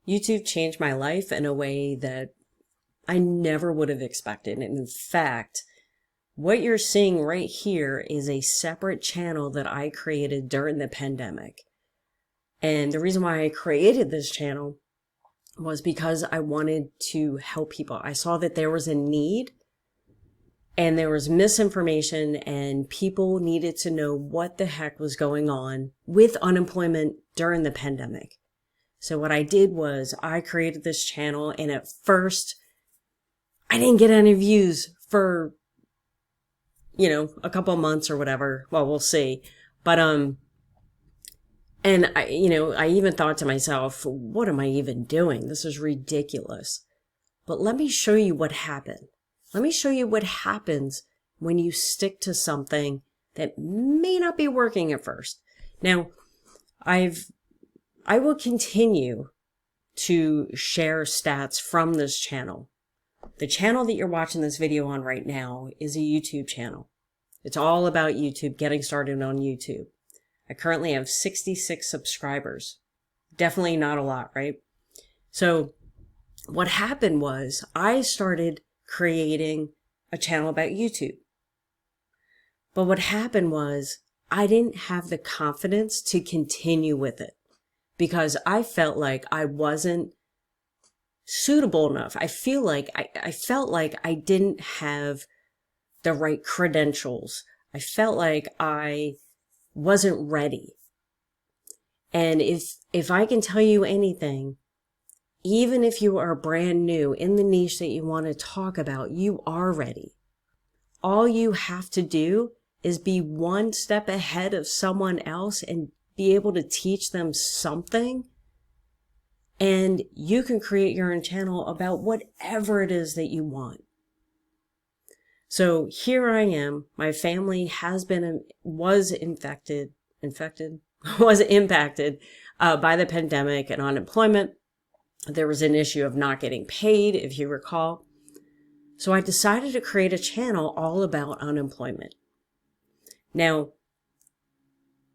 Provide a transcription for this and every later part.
YouTube changed my life in a way that I never would have expected. And in fact, what you're seeing right here is a separate channel that I created during the pandemic. And the reason why I created this channel was because I wanted to help people. I saw that there was a need and there was misinformation and people needed to know what the heck was going on with unemployment during the pandemic. So what I did was I created this channel, and at first I didn't get any views for, a couple of months or whatever. Well, we'll see. But, and I even thought to myself, what am I even doing? This is ridiculous. But let me show you what happened. Let me show you what happens when you stick to something that may not be working at first. Now, I will continue to share stats from this channel. The channel that you're watching this video on right now is a YouTube channel. It's all about YouTube, getting started on YouTube. I currently have 66 subscribers. Definitely not a lot, right? So what happened was I started creating a channel about YouTube. But what happened was I didn't have the confidence to continue with it because I felt like I wasn't suitable enough. I felt like I didn't have the right credentials. I felt like I wasn't ready. And if I can tell you anything, even if you are brand new in the niche that you want to talk about, you are ready. All you have to do is be one step ahead of someone else and be able to teach them something. And you can create your own channel about whatever it is that you want. So here I am. My family was impacted by the pandemic and unemployment. There was an issue of not getting paid, if you recall. So I decided to create a channel all about unemployment. Now,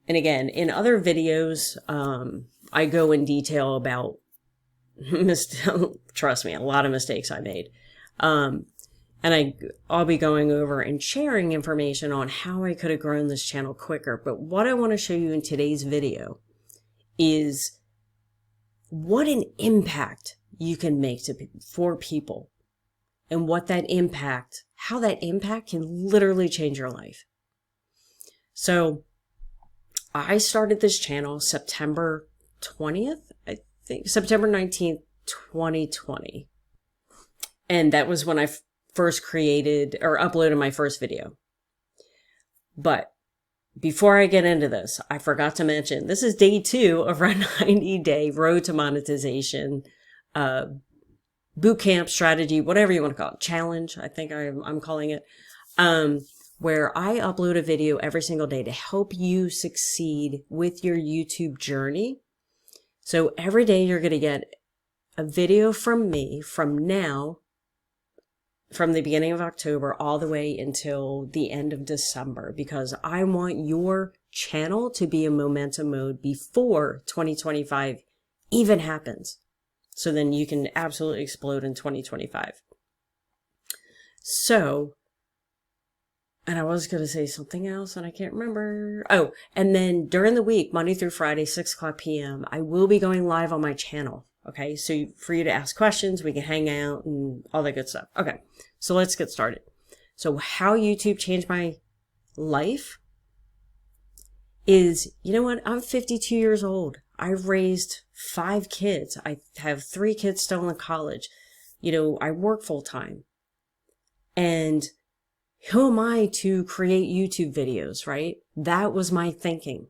and again, in other videos, I go in detail about, trust me, a lot of mistakes I made. And I'll be going over and sharing information on how I could have grown this channel quicker. But what I want to show you in today's video is what an impact you can make for people, and how that impact can literally change your life. So I started this channel September 20th, I think, September 19th, 2020. And that was when I first created or uploaded my first video. But before I get into this, I forgot to mention, this is day 2 of our 90-day road to monetization, boot camp strategy, whatever you want to call it, challenge, I think I'm calling it, where I upload a video every single day to help you succeed with your YouTube journey. So every day you're going to get a video from me from the beginning of October all the way until the end of December, because I want your channel to be in momentum mode before 2025 even happens. So then you can absolutely explode in 2025. So, and I was going to say something else and I can't remember. Oh, and then during the week, Monday through Friday, 6:00 p.m., I will be going live on my channel. Okay, so for you to ask questions, we can hang out and all that good stuff. Okay, so let's get started. So how YouTube changed my life is, you know what? I'm 52 years old. I've raised 5 kids. I have 3 kids still in college. I work full time. And who am I to create YouTube videos, right? That was my thinking.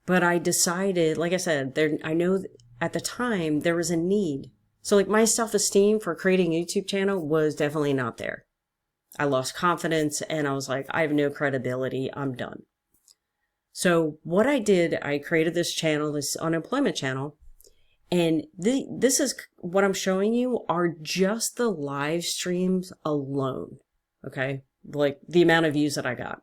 But I decided, like I said, I know at the time there was a need. So like my self-esteem for creating a YouTube channel was definitely not there. I lost confidence and I was like, I have no credibility. I'm done. So what I did, I created this channel, this unemployment channel. And this is what I'm showing you are just the live streams alone. Okay. Like the amount of views that I got.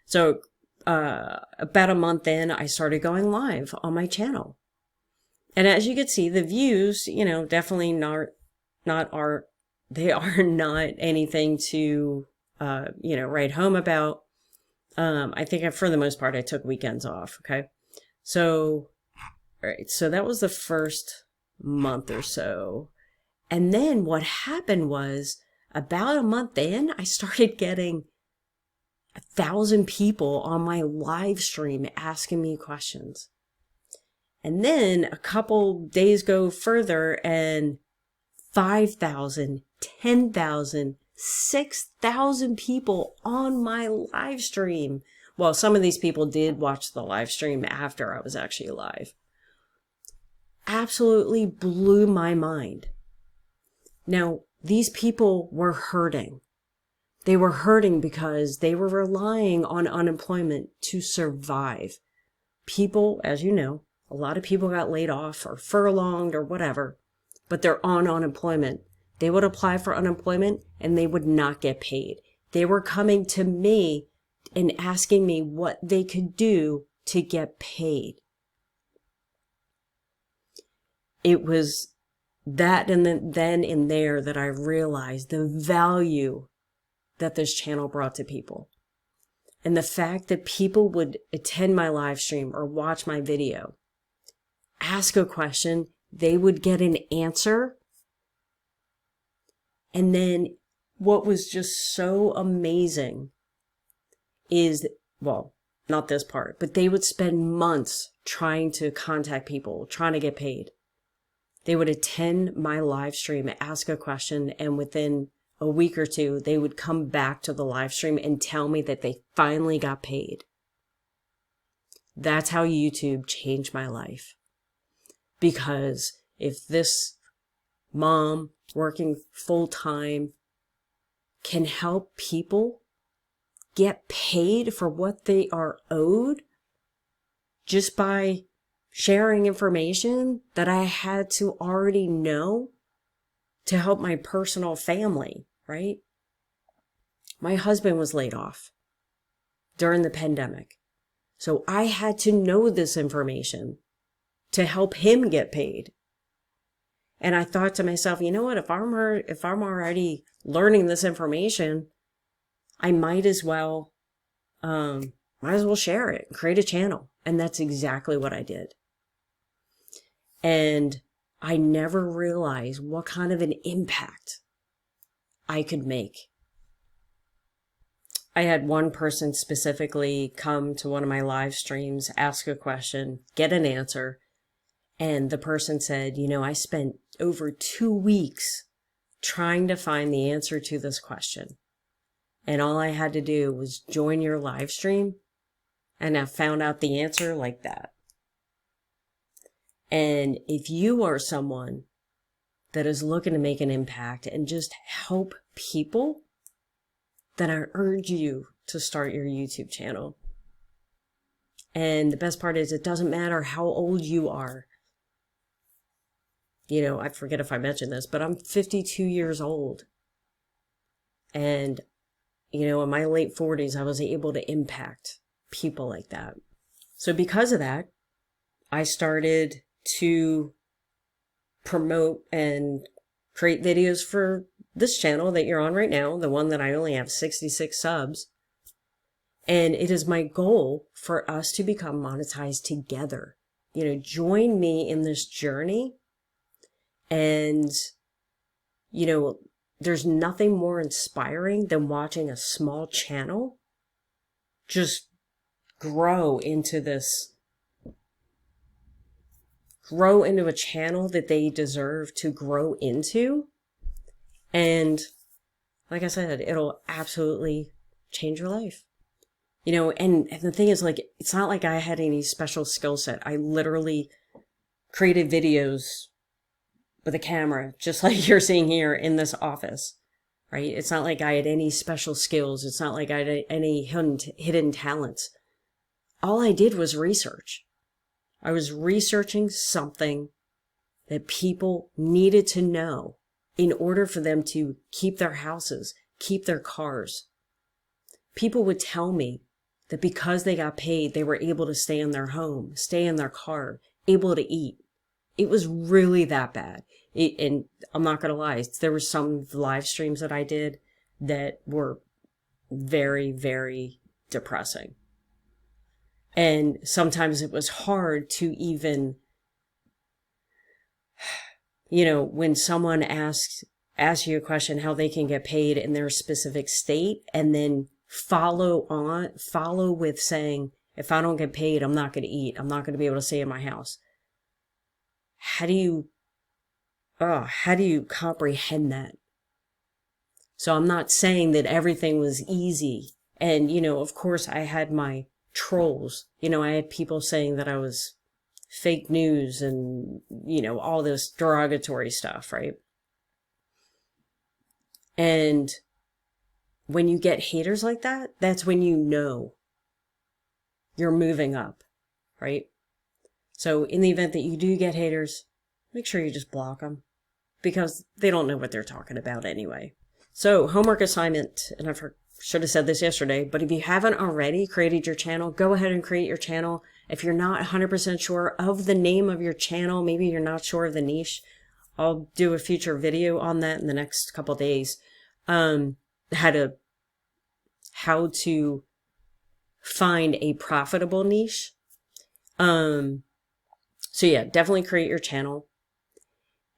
So, about a month in, I started going live on my channel. And as you can see, the views, definitely they are not anything to, write home about. I think for the most part, I took weekends off. Okay. So, all right. So that was the first month or so. And then what happened was about a month in, I started getting 1,000 people on my live stream asking me questions. And then a couple days go further and 5,000, 10,000, 6,000 people on my live stream. Well, some of these people did watch the live stream after I was actually live. Absolutely blew my mind. Now, these people were hurting. They were hurting because they were relying on unemployment to survive. People, as you know, a lot of people got laid off or furloughed or whatever, but they're on unemployment. They would apply for unemployment and they would not get paid. They were coming to me and asking me what they could do to get paid. It was that and then and there that I realized the value that this channel brought to people. And the fact that people would attend my live stream or watch my video, ask a question, they would get an answer. And then what was just so amazing is, well, not this part, but they would spend months trying to contact people, trying to get paid. They would attend my live stream, ask a question, and within a week or two, they would come back to the live stream and tell me that they finally got paid. That's how YouTube changed my life. Because if this mom working full time can help people get paid for what they are owed just by sharing information that I had to already know to help my personal family, right? My husband was laid off during the pandemic. So I had to know this information to help him get paid. And I thought to myself, you know what, if I'm already learning this information, I might as well share it, create a channel. And that's exactly what I did. And I never realized what kind of an impact I could make. I had one person specifically come to one of my live streams, ask a question, get an answer. And the person said, I spent over 2 weeks trying to find the answer to this question. And all I had to do was join your live stream and I found out the answer like that. And if you are someone that is looking to make an impact and just help people, then I urge you to start your YouTube channel. And the best part is it doesn't matter how old you are. I forget if I mentioned this, but I'm 52 years old. And, in my late 40s, I was able to impact people like that. So because of that, I started to promote and create videos for this channel that you're on right now, the one that I only have 66 subs. And it is my goal for us to become monetized together. Join me in this journey. And, there's nothing more inspiring than watching a small channel just grow into a channel that they deserve to grow into. And like I said, it'll absolutely change your life. And the thing is, it's not like I had any special skill set. I literally created videos with a camera, just like you're seeing here in this office, right? It's not like I had any special skills. It's not like I had any hidden talents. All I did was research. I was researching something that people needed to know in order for them to keep their houses, keep their cars. People would tell me that because they got paid, they were able to stay in their home, stay in their car, able to eat, It was really that bad. And I'm not going to lie, there were some live streams that I did that were very, very depressing. And sometimes it was hard to even, when someone asks you a question, how they can get paid in their specific state, and then follow with saying, if I don't get paid, I'm not going to eat. I'm not going to be able to stay in my house. How do you comprehend that? So I'm not saying that everything was easy. And, of course I had my trolls. I had people saying that I was fake news and, all this derogatory stuff, right? And when you get haters like that, that's when you're moving up, right? So in the event that you do get haters, make sure you just block them, because they don't know what they're talking about anyway. So homework assignment, and I should have said this yesterday, but if you haven't already created your channel, go ahead and create your channel. If you're not 100% sure of the name of your channel, maybe you're not sure of the niche, I'll do a future video on that in the next couple days. How to find a profitable niche. So yeah, definitely create your channel.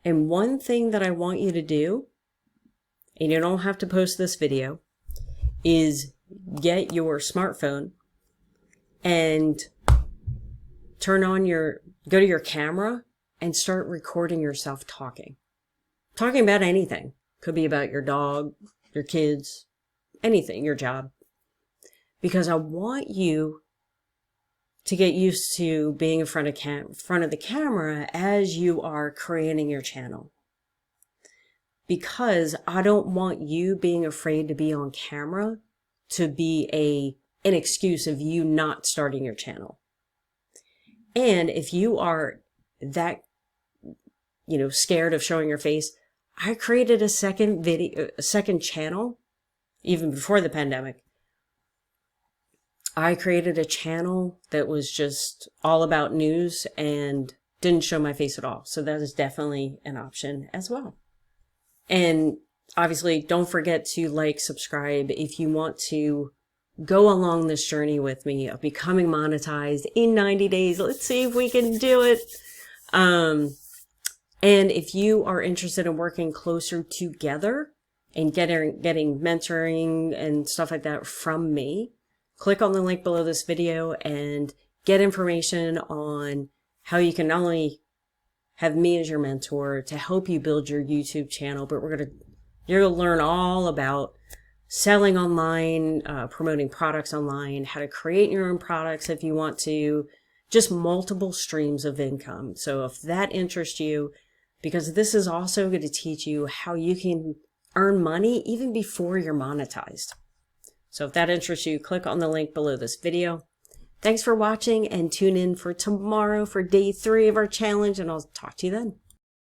And one thing that I want you to do, and you don't have to post this video, is get your smartphone and go to your camera and start recording yourself talking about anything. Could be about your dog, your kids, anything, your job. Because I want you to get used to being in front of the camera as you are creating your channel. Because I don't want you being afraid to be on camera to be an excuse of you not starting your channel. And if you are that, scared of showing your face, I created a second channel, even before the pandemic. I created a channel that was just all about news and didn't show my face at all. So that is definitely an option as well. And obviously, don't forget to like, subscribe if you want to go along this journey with me of becoming monetized in 90 days. Let's see if we can do it. And if you are interested in working closer together and getting mentoring and stuff like that from me, click on the link below this video and get information on how you can not only have me as your mentor to help you build your YouTube channel, but you're gonna learn all about selling online, promoting products online, how to create your own products if you want to, just multiple streams of income. So if that interests you, because this is also going to teach you how you can earn money even before you're monetized. So if that interests you, click on the link below this video. Thanks for watching, and tune in for tomorrow for day 3 of our challenge, and I'll talk to you then.